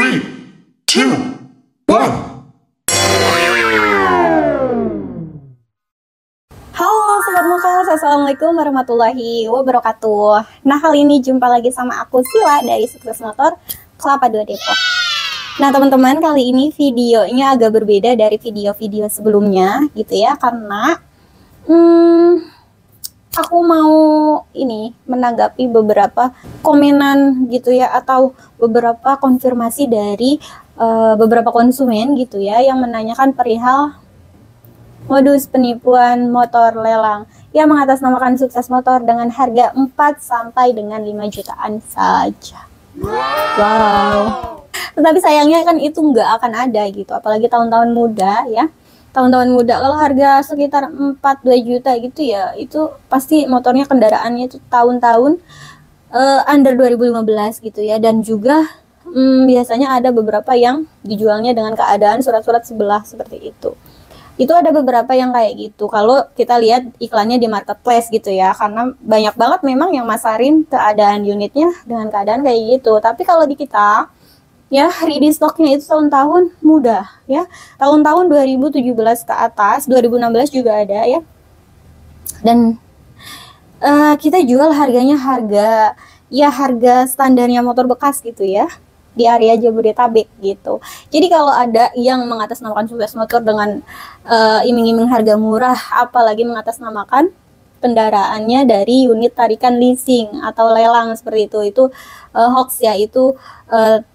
3, 2, 1. Halo Sobat Mukas, Assalamualaikum warahmatullahi wabarakatuh. Nah, kali ini jumpa lagi sama aku Sila dari Sukses Motor Kelapa II Depok. Nah teman-teman, kali ini videonya agak berbeda dari video-video sebelumnya gitu ya, karena aku mau menanggapi beberapa komenan gitu ya, atau beberapa konfirmasi dari beberapa konsumen gitu ya, yang menanyakan perihal modus penipuan motor lelang yang mengatasnamakan Sukses Motor dengan harga 4 sampai dengan 5 jutaan saja. Wow. Tetapi sayangnya kan itu nggak akan ada gitu, apalagi tahun-tahun muda ya. Tahun-tahun muda kalau harga sekitar 4-2 juta gitu ya, itu pasti motornya, kendaraannya itu tahun-tahun under 2015 gitu ya. Dan juga biasanya ada beberapa yang dijualnya dengan keadaan surat-surat sebelah seperti itu. Itu ada beberapa yang kayak gitu kalau kita lihat iklannya di marketplace gitu ya, karena banyak banget memang yang masarin keadaan unitnya dengan keadaan kayak gitu. Tapi kalau di kita ya, ready stocknya itu tahun-tahun muda ya, tahun-tahun 2017 ke atas, 2016 juga ada ya. Dan kita jual harganya harga standarnya motor bekas gitu ya, di area Jabodetabek gitu. Jadi kalau ada yang mengatasnamakan Sukses Motor dengan iming-iming harga murah, apalagi mengatasnamakan kendaraannya dari unit tarikan leasing atau lelang seperti itu hoax ya, itu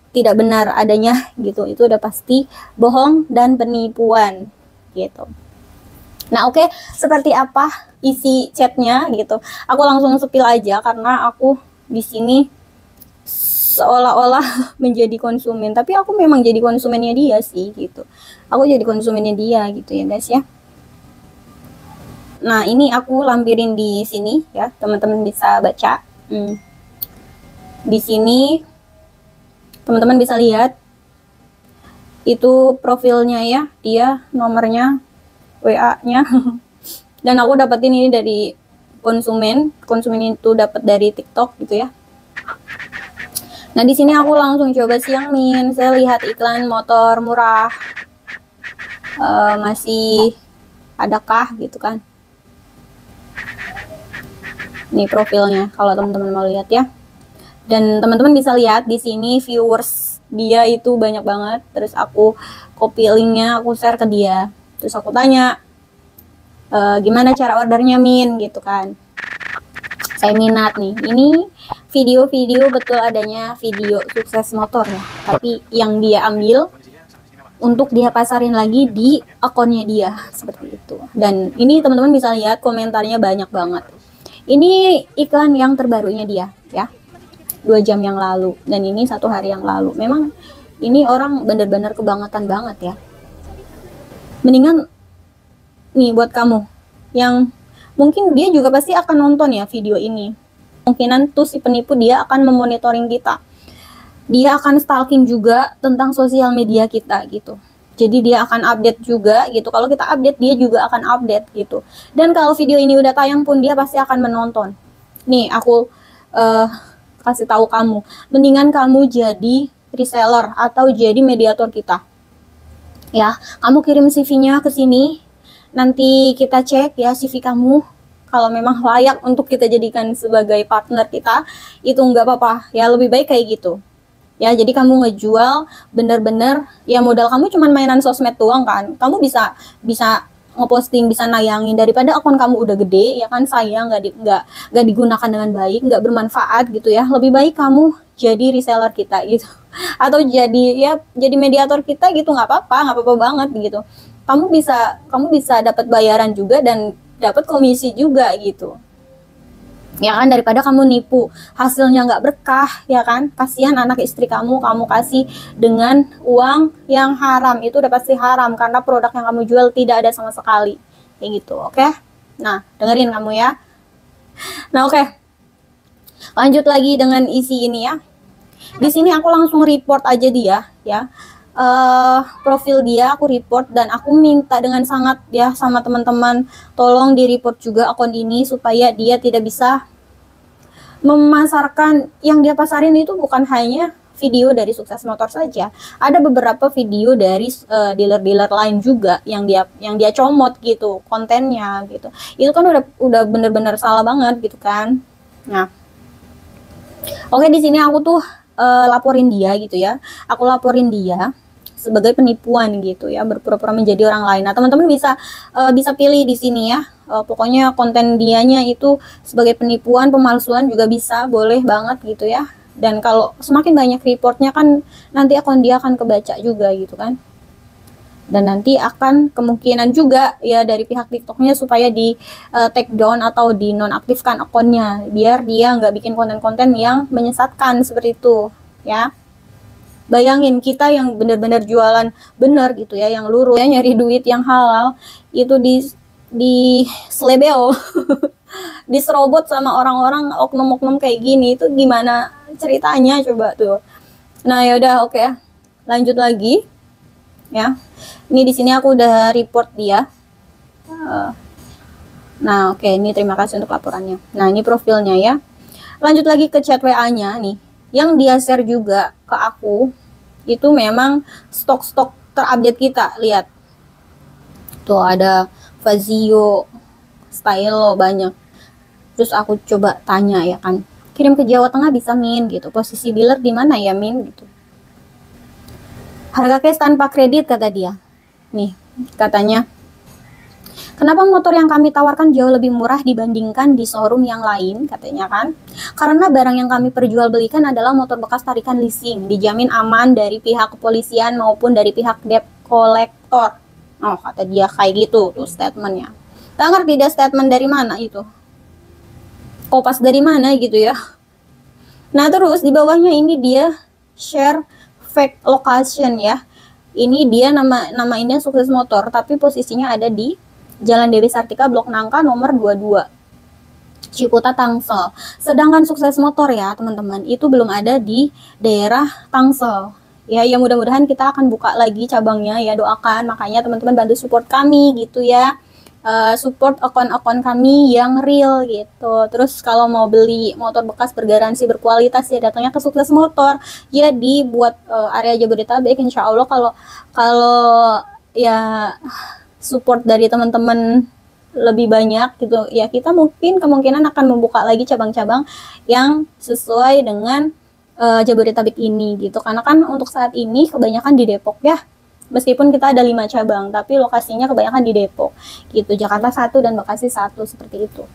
tidak benar adanya gitu. Itu udah pasti bohong dan penipuan gitu. Nah oke, seperti apa isi chatnya gitu, aku langsung spill aja karena aku di sini seolah-olah menjadi konsumen, tapi aku memang jadi konsumennya dia sih gitu. Aku jadi konsumennya dia gitu ya guys ya. Nah ini aku lampirin di sini ya, teman-teman bisa baca. Di sini teman-teman bisa lihat itu profilnya ya, dia nomornya, WA-nya. Dan aku dapetin ini dari konsumen itu dapat dari TikTok gitu ya. Nah di sini aku langsung coba siang min, saya lihat iklan motor murah, masih adakah gitu kan. Ini profilnya kalau teman-teman mau lihat ya. Dan teman-teman bisa lihat di sini viewers dia itu banyak banget. Terus aku copy linknya, aku share ke dia. Terus aku tanya, gimana cara ordernya min gitu kan. Saya minat nih, ini video-video betul adanya video Sukses Motor ya, tapi yang dia ambil untuk dia pasarin lagi di akunnya dia seperti itu. Dan ini teman-teman bisa lihat komentarnya banyak banget. Ini iklan yang terbarunya dia ya, 2 jam yang lalu, dan ini 1 hari yang lalu. Memang ini orang bener-bener kebangetan banget ya. Mendingan nih buat kamu yang mungkin dia juga pasti akan nonton ya video ini. Kemungkinan tuh si penipu dia akan memonitoring kita. Dia akan stalking juga tentang sosial media kita gitu. Jadi dia akan update juga gitu. Kalau kita update, dia juga akan update gitu. Dan kalau video ini udah tayang pun dia pasti akan menonton. Nih aku kasih tahu kamu, mendingan kamu jadi reseller atau jadi mediator kita. Ya, kamu kirim CV-nya ke sini. Nanti kita cek ya CV kamu, kalau memang layak untuk kita jadikan sebagai partner kita, itu nggak apa-apa ya, lebih baik kayak gitu ya. Jadi kamu ngejual bener-bener ya, modal kamu cuman mainan sosmed doang kan, kamu bisa ngeposting, bisa nayangin, daripada akun kamu udah gede ya kan, sayang nggak digunakan dengan baik, nggak bermanfaat gitu ya. Lebih baik kamu jadi reseller kita gitu atau jadi mediator kita gitu, nggak apa-apa banget gitu. Kamu bisa dapat bayaran juga dan dapat komisi juga gitu ya kan, daripada kamu nipu hasilnya nggak berkah ya kan. Kasihan anak istri kamu kasih dengan uang yang haram. Itu udah pasti haram karena produk yang kamu jual tidak ada sama sekali kayak gitu. Oke, nah dengerin kamu ya. Nah oke, lanjut lagi dengan isi ini ya. Di sini aku langsung report aja dia ya. Profil dia aku report, dan aku minta dengan sangat ya sama teman-teman, tolong di report juga akun ini supaya dia tidak bisa memasarkan yang dia pasarin itu bukan hanya video dari Sukses Motor saja, ada beberapa video dari dealer-dealer lain juga yang dia comot gitu kontennya gitu. Itu kan udah bener-bener salah banget gitu kan. Nah, oke, di sini aku tuh laporin dia gitu ya. Aku laporin dia sebagai penipuan gitu ya, berpura-pura menjadi orang lain. Nah, teman-teman bisa pilih di sini ya. Pokoknya konten dianya itu sebagai penipuan, pemalsuan juga bisa, boleh banget gitu ya. Dan kalau semakin banyak reportnya kan nanti dia akan kebaca juga gitu kan. Dan nanti akan kemungkinan juga ya dari pihak TikToknya supaya di take down atau di nonaktifkan akunnya, biar dia nggak bikin konten-konten yang menyesatkan seperti itu ya. Bayangin kita yang benar-benar jualan benar gitu ya, yang lurus ya, nyari duit yang halal, itu di selebeo diserobot sama orang-orang oknum-oknum kayak gini, itu gimana ceritanya coba tuh. Nah, yaudah, oke ya. Lanjut lagi ya. Ini di sini aku udah report dia. Nah, oke, ini terima kasih untuk laporannya. Nah, ini profilnya ya. Lanjut lagi ke chat WA-nya nih. Yang dia share juga ke aku itu memang stok-stok terupdate kita. Lihat tuh, ada Fazio, Stylo, banyak. Terus aku coba tanya ya kan, kirim ke Jawa Tengah bisa Min gitu, posisi dealer di mana ya Min gitu. Harga cash tanpa kredit kata dia. Nih katanya, kenapa motor yang kami tawarkan jauh lebih murah dibandingkan di showroom yang lain, katanya kan? Karena barang yang kami perjualbelikan adalah motor bekas tarikan leasing, dijamin aman dari pihak kepolisian maupun dari pihak debt collector. Oh, kata dia kayak gitu tuh statementnya. Tak ngerti dia statement dari mana itu. Kopas dari mana gitu ya. Nah, terus di bawahnya ini dia share fake location ya. Ini dia namainnya Sukses Motor, tapi posisinya ada di Jalan Dewi Sartika, Blok Nangka nomor 22, Ciputa, Tangsel. Sedangkan Sukses Motor ya teman-teman, itu belum ada di daerah Tangsel. Ya mudah-mudahan kita akan buka lagi cabangnya ya, doakan. Makanya teman-teman bantu support kami gitu ya. Support akun-akun kami yang real gitu. Terus kalau mau beli motor bekas bergaransi berkualitas ya datangnya ke Sukses Motor. Ya dibuat area Jabodetabek, insya Allah kalau ya support dari teman-teman lebih banyak gitu ya, kita mungkin kemungkinan akan membuka lagi cabang-cabang yang sesuai dengan Jabodetabek ini gitu. Karena kan untuk saat ini kebanyakan di Depok ya. Meskipun kita ada 5 cabang, tapi lokasinya kebanyakan di Depok gitu. Jakarta 1 dan Bekasi 1 seperti itu.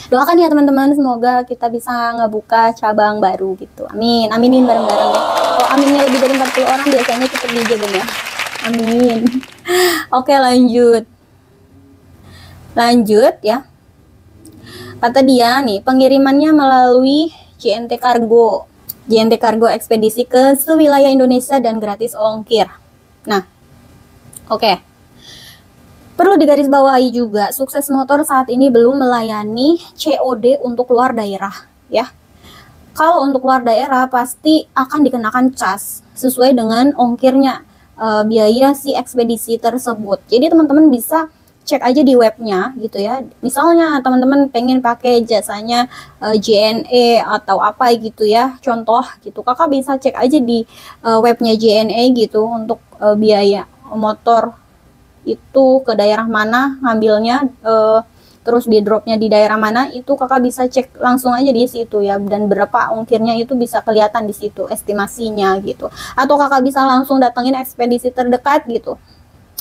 Doakan ya teman-teman, semoga kita bisa ngebuka cabang baru gitu. Amin, aminin bareng-bareng ya. Kalau aminnya lebih dari 40 orang biasanya cepet dijaga ya. Amin. Oke, lanjut ya. Kata dia nih, pengirimannya melalui JNT Cargo ekspedisi ke sewilayah Indonesia dan gratis ongkir. Nah, oke. Perlu digarisbawahi juga, Sukses Motor saat ini belum melayani COD untuk luar daerah ya. Kalau untuk luar daerah pasti akan dikenakan cas sesuai dengan ongkirnya, biaya si ekspedisi tersebut. Jadi teman-teman bisa cek aja di webnya gitu ya. Misalnya teman-teman pengen pakai jasanya JNE atau apa gitu ya, contoh gitu, kakak bisa cek aja di webnya JNE gitu untuk biaya motor itu ke daerah mana ngambilnya, terus di dropnya di daerah mana, itu kakak bisa cek langsung aja di situ ya, dan berapa ongkirnya itu bisa kelihatan di situ estimasinya gitu. Atau kakak bisa langsung datengin ekspedisi terdekat gitu.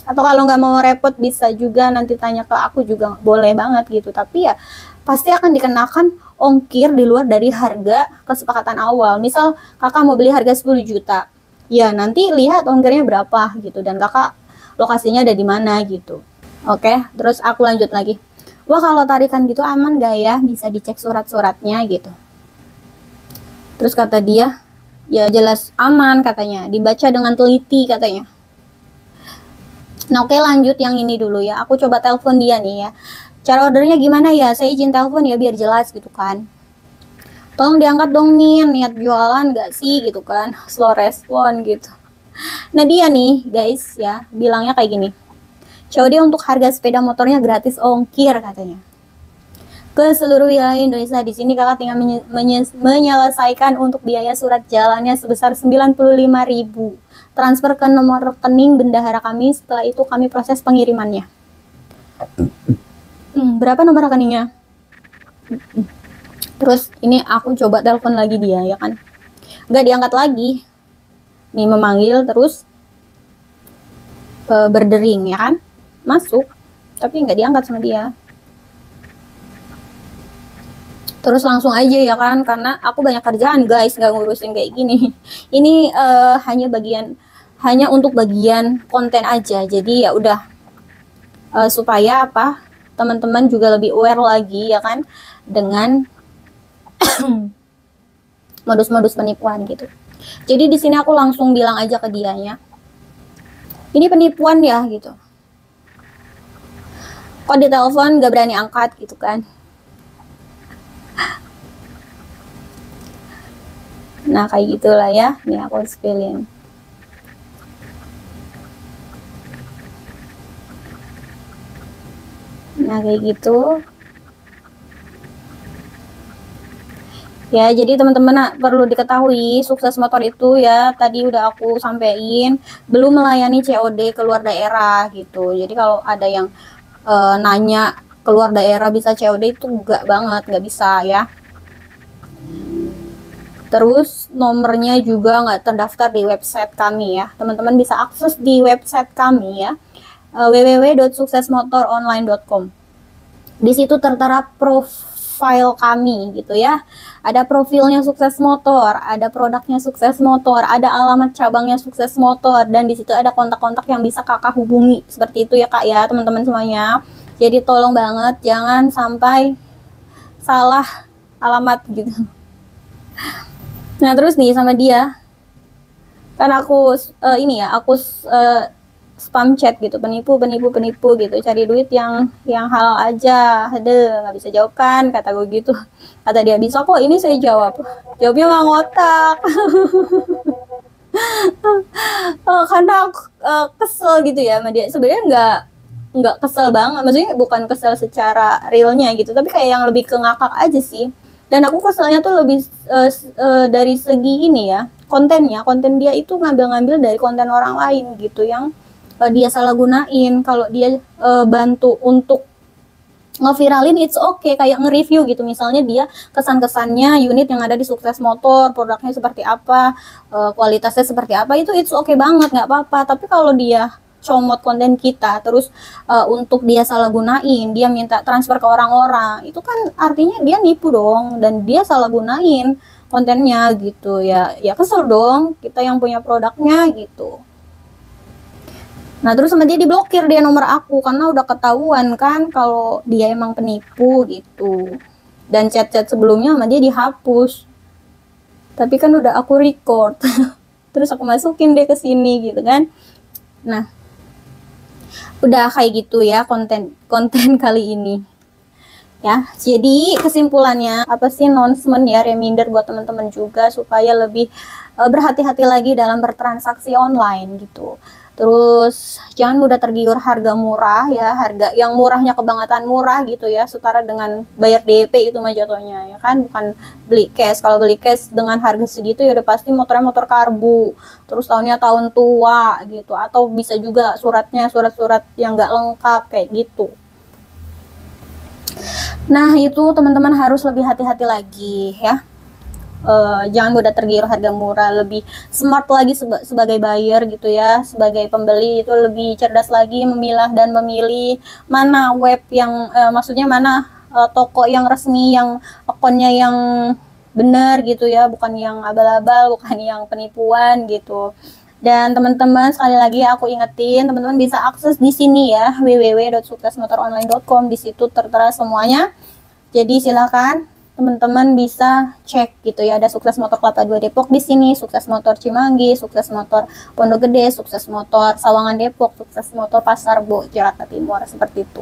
Atau kalau nggak mau repot bisa juga nanti tanya ke aku juga boleh banget gitu. Tapi ya pasti akan dikenakan ongkir di luar dari harga kesepakatan awal. Misal kakak mau beli harga 10 juta, ya nanti lihat ongkirnya berapa gitu, dan kakak lokasinya ada di mana gitu. Oke, terus aku lanjut lagi. Wah, kalau tarikan gitu aman gak ya? Bisa dicek surat-suratnya gitu. Terus kata dia, ya jelas aman katanya, dibaca dengan teliti katanya. Nah, oke, lanjut yang ini dulu ya. Aku coba telepon dia nih ya. Cara ordernya gimana ya? Saya izin telepon ya biar jelas gitu kan. Tolong diangkat dong nih, niat jualan gak sih gitu kan. Slow respon gitu. Nah, dia nih guys ya bilangnya kayak gini. COD untuk harga sepeda motornya gratis ongkir katanya. ke seluruh wilayah Indonesia. Di sini kakak tinggal menyelesaikan untuk biaya surat jalannya sebesar 95.000. Transfer ke nomor rekening bendahara kami. Setelah itu kami proses pengirimannya. Berapa nomor rekeningnya? Terus ini aku coba telepon lagi dia, ya kan? Nggak diangkat lagi. Nih memanggil terus berdering, ya kan? Masuk, tapi nggak diangkat sama dia. Terus langsung aja, ya kan, karena aku banyak kerjaan guys, nggak ngurusin kayak gini. Ini hanya untuk bagian konten aja, jadi ya udah supaya apa, teman-teman juga lebih aware lagi, ya kan, dengan modus-modus penipuan gitu. Jadi di sini aku langsung bilang aja ke dianya, ini penipuan ya gitu. Kok ditelepon nggak berani angkat gitu kan. Nah kayak gitulah ya, nih aku spillin. Nah kayak gitu. Ya, jadi teman-teman perlu diketahui, Sukses Motor itu ya tadi udah aku sampaikan belum melayani COD keluar daerah gitu. Jadi kalau ada yang nanya keluar daerah bisa COD itu enggak banget, nggak bisa ya. Terus nomornya juga nggak terdaftar di website kami ya. Teman-teman bisa akses di website kami ya, www.suksesmotoronline.com. Di situ tertera profil kami gitu ya. Ada profilnya Sukses Motor, ada produknya Sukses Motor, ada alamat cabangnya Sukses Motor, dan di situ ada kontak-kontak yang bisa kakak hubungi. Seperti itu ya kak ya, teman-teman semuanya. Jadi tolong banget jangan sampai salah alamat gitu. Nah terus nih sama dia, kan aku aku spam chat gitu, penipu gitu, cari duit yang halal aja. Aduh, nggak bisa jawab kan, kata gue gitu. Kata dia, bisa kok, ini saya jawabnya nggak ngotak. Karena aku kesel gitu ya sama dia. Sebenarnya nggak kesel banget, maksudnya bukan kesel secara realnya gitu, tapi kayak yang lebih ke ngakak aja sih. Dan aku keselnya tuh lebih dari segi ini ya, konten dia itu ngambil dari konten orang lain gitu, yang dia salah gunain. Kalau dia bantu untuk ngeviralin, it's okay, kayak nge-review gitu, misalnya dia kesan-kesannya unit yang ada di Sukses Motor, produknya seperti apa, kualitasnya seperti apa, itu it's okay banget, nggak apa-apa. Tapi kalau dia comot konten kita terus untuk dia salah gunain, dia minta transfer ke orang-orang, itu kan artinya dia nipu dong, dan dia salah gunain kontennya gitu ya. Ya kesel dong kita yang punya produknya gitu. Nah terus sama dia diblokir dia nomor aku, karena udah ketahuan kan kalau dia emang penipu gitu. Dan chat-chat sebelumnya sama dia dihapus, tapi kan udah aku record. Terus aku masukin deh ke sini gitu kan. Nah udah kayak gitu ya konten kali ini ya. Jadi kesimpulannya apa sih, announcement ya, reminder buat teman-teman juga supaya lebih berhati-hati lagi dalam bertransaksi online gitu. Terus jangan mudah tergiur harga murah ya, harga yang murahnya kebangetan murah gitu ya, setara dengan bayar DP itu mah jatuhnya ya kan, bukan beli cash. Kalau beli cash dengan harga segitu ya udah pasti motornya motor karbu, terus tahunnya tahun tua gitu, atau bisa juga suratnya surat-surat yang nggak lengkap kayak gitu. Nah itu teman-teman harus lebih hati-hati lagi ya. Jangan mudah tergiur harga murah, lebih smart lagi sebagai buyer gitu ya, sebagai pembeli itu lebih cerdas lagi memilah dan memilih mana web yang maksudnya mana toko yang resmi, yang akunnya yang benar gitu ya, bukan yang abal-abal, bukan yang penipuan gitu. Dan teman-teman sekali lagi aku ingetin, teman-teman bisa akses di sini ya, www.suksesmotoronline.com. di situ tertera semuanya. Jadi silakan teman-teman bisa cek gitu ya, ada Sukses Motor Kelapa 2 Depok di sini, Sukses Motor Cimanggi, Sukses Motor Pondok Gede, Sukses Motor Sawangan Depok, Sukses Motor Pasar Bo Jakarta Timur, seperti itu.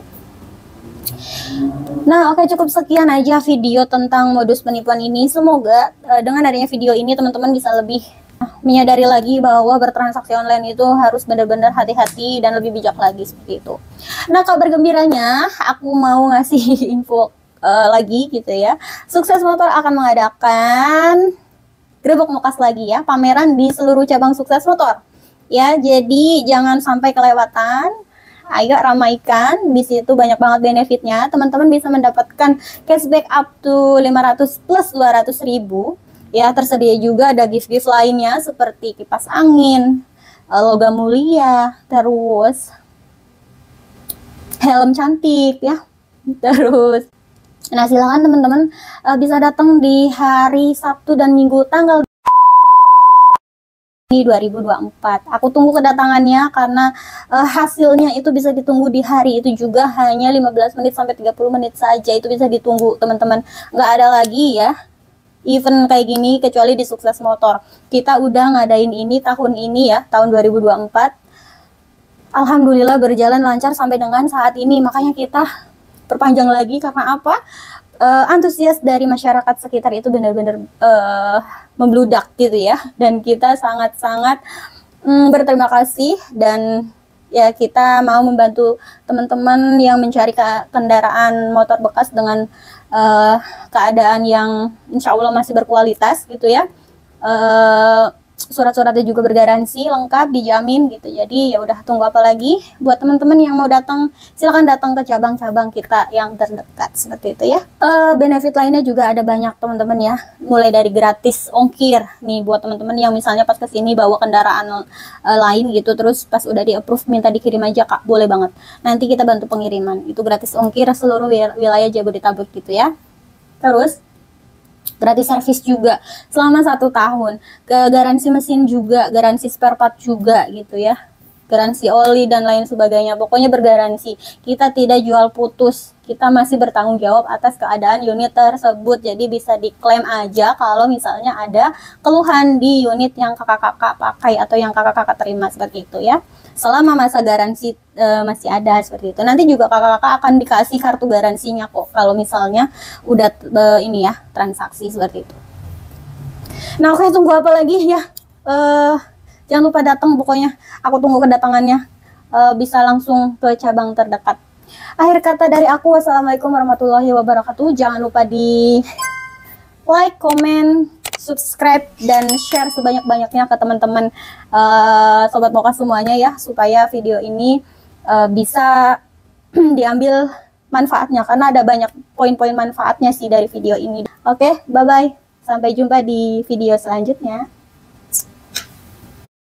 Nah oke, cukup sekian aja video tentang modus penipuan ini. Semoga dengan adanya video ini teman-teman bisa lebih menyadari lagi bahwa bertransaksi online itu harus benar-benar hati-hati dan lebih bijak lagi, seperti itu. Nah kabar gembiranya, aku mau ngasih info lagi gitu ya. Sukses Motor akan mengadakan Grebek Mokas lagi ya, pameran di seluruh cabang Sukses Motor. Ya, jadi jangan sampai kelewatan. Ayo ramaikan, di situ banyak banget benefitnya. Teman-teman bisa mendapatkan cashback up to 500 plus 200.000. Ya, tersedia juga ada gift-gift lainnya seperti kipas angin, logam mulia, terus helm cantik ya. Terus nah, silakan teman-teman bisa datang di hari Sabtu dan Minggu tanggal 2024. Aku tunggu kedatangannya karena hasilnya itu bisa ditunggu di hari itu juga, hanya 15 menit sampai 30 menit saja itu bisa ditunggu teman-teman. Nggak ada lagi ya event kayak gini kecuali di Sukses Motor. Kita udah ngadain ini tahun ini ya, tahun 2024. Alhamdulillah berjalan lancar sampai dengan saat ini. Makanya kita perpanjang lagi karena apa? Antusias dari masyarakat sekitar itu benar-benar membludak gitu ya, dan kita sangat-sangat berterima kasih, dan ya kita mau membantu teman-teman yang mencari kendaraan motor bekas dengan keadaan yang insya Allah masih berkualitas gitu ya. Surat-suratnya juga bergaransi, lengkap, dijamin gitu. Jadi ya udah, tunggu apa lagi? Buat teman-teman yang mau datang, silakan datang ke cabang-cabang kita yang terdekat seperti itu ya. Benefit lainnya juga ada banyak teman-teman ya. Mulai dari gratis ongkir nih buat teman-teman yang misalnya pas kesini bawa kendaraan lain gitu, terus pas udah di approve minta dikirim aja Kak, boleh banget. Nanti kita bantu pengiriman. Itu gratis ongkir seluruh wilayah Jabodetabek gitu ya. Terus gratis servis juga selama 1 tahun, garansi mesin juga, garansi spare part juga gitu ya, garansi oli dan lain sebagainya, pokoknya bergaransi. Kita tidak jual putus, kita masih bertanggung jawab atas keadaan unit tersebut. Jadi bisa diklaim aja kalau misalnya ada keluhan di unit yang kakak-kakak pakai atau yang kakak-kakak terima seperti itu ya, selama masa garansi masih ada seperti itu. Nanti juga kakak-kakak akan dikasih kartu garansinya kok kalau misalnya udah ini ya, transaksi seperti itu. Nah oke, tunggu apa lagi ya, jangan lupa datang, pokoknya aku tunggu kedatangannya. Bisa langsung ke cabang terdekat. Akhir kata dari aku, wassalamualaikum warahmatullahi wabarakatuh. Jangan lupa di like, komen, subscribe, dan share sebanyak-banyaknya ke teman-teman Sobat Mokas semuanya ya, supaya video ini bisa diambil manfaatnya, karena ada banyak poin-poin manfaatnya sih dari video ini. Oke, bye-bye. Sampai jumpa di video selanjutnya.